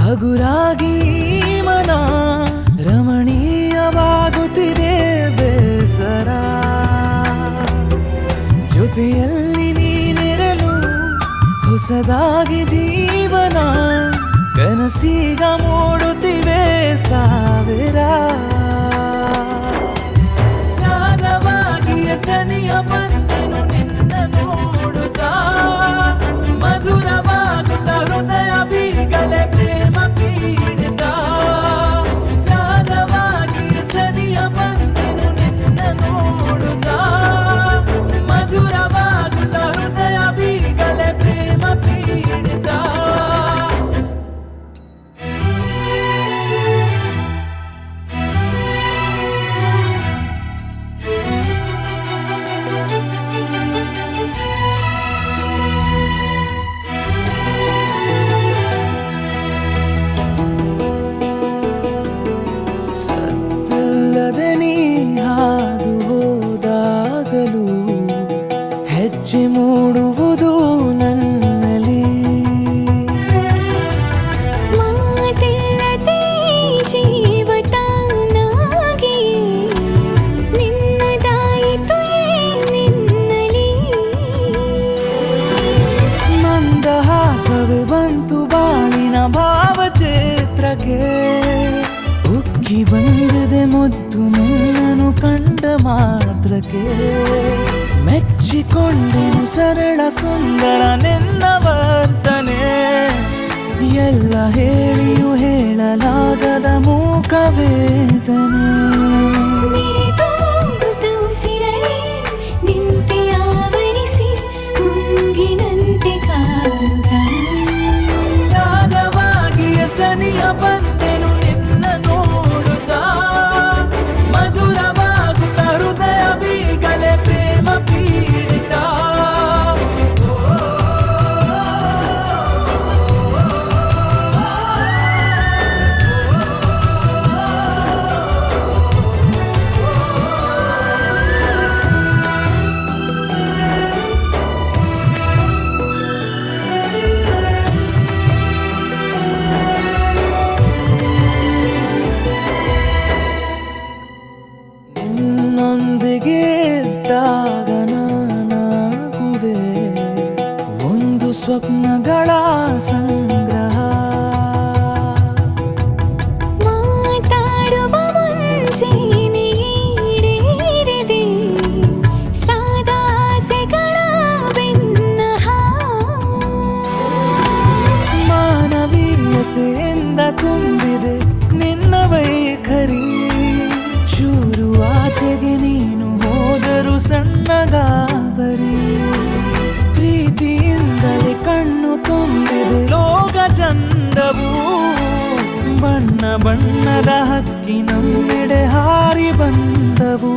ಹಗುರಾಗಿ ಮನ ರಮಣೀಯವಾಗುತ್ತಿದೆ ಬೇಸರ ಜೊತೆಯಲ್ಲಿ ನೀನಿರಲು ಹೊಸದಾಗಿ ಜೀವನ ಕನಸೀಗ ಮೂಡುತ್ತಿವೆ ಸಾವಿರ ಸಾಗವಾಗಿ ಸನಿಯ ಬಂದೆನು ನಿನ್ನ ನೋಡುತ್ತಾ ಮಧುರವಾಗುತ್ತಾ ಹೃದಯ ಬೀಗಲೆ ಪ್ರೇಮ ಪೀಡಿತ ಸಾಗವಾಗಿ ಸನಿಯ ಬಂದೆನು ನಿನ್ನ ನೋಡುತ್ತಾ ಮಧುರವಾಗುತ್ತಾ ಹೃದಯ ಬೀಗಲೆ ಪ್ರೇಮ ಪೀಡಿತ ಹಾದು ಹೋದಾಗಲೂ ಹೆಜ್ಜೆ ಮೂಡುವುದು ನನ್ನಲ್ಲಿ ಮಾತಿಲ್ಲದೆ ಜೀವತಾನಾಗಿ ನಿನ್ನದಾಯಿತು ನಿನ್ನಲಿ ಮಂದಹಾಸವೇ ಬಂತು ಬಾಳಿನ ಭಾವಚಿತ್ರಕ್ಕೆ ಉಕ್ಕಿ ಬಂದಿದೆ ಮುದ್ದು ನಿನ್ನನು ಕಂಡ ಮಾತ್ರಕ್ಕೆ ಮೆಚ್ಚಿಕೊಂಡೆನು ಸರಳ ಸುಂದರ ನಿನ್ನ ವರ್ತನೆ ಎಲ್ಲ ಹೇಳಿಯೂ ಹೇಳಲಾಗದ ಮೂಕ ವೇದನೆ ನಿಂತೆ ಆವರಿಸಿ ಕುಂಗಿನಂತೆ ಕಾಡುತ್ತ ಸಾಗವಾಗಿ ಸನಿಯ ಬಂದೆನು ನಿನ್ನ ನೋಡುತ್ತಾ ಮಧುರವಾಗುತ್ತಾ ಹೃದಯ ಬೀಗಲೆ ಪ್ರೇಮ ಪೀಡಿತ ನಿನ್ನೊಂದಿಗೆ ಇದ್ದಾಗ ನಾನಾಗುವೆ ಒಂದು ಸ್ವಪ್ನಗಳ ಸಂಗ್ರಹ ಮಾತಾಡುವ ಮುಂಚೆನೇ ಈಡೇರಿದೆ ಸಾದಾಸೆಗಳ ಬೆನ್ನಹ ಮಾನವೀಯತೆಯಿಂದ ತುಂಬಿದೆ ನಿನ್ನ ವೈಖರಿ ಚೂರು ಆಚೆಗೆ ನೀನು ಹೋದರು ಸಣ್ಣ ಗಾಬರಿ ಪ್ರೀತಿಯಿಂದಲೇ ಕಣ್ಣು ತುಂಬಿದೆ ಲೋಕ ಚಂದವು ಬಣ್ಣ ಬಣ್ಣದ ಹಕ್ಕಿ ನಮ್ಮೆಡೆ ಹಾರಿ ಬಂದವು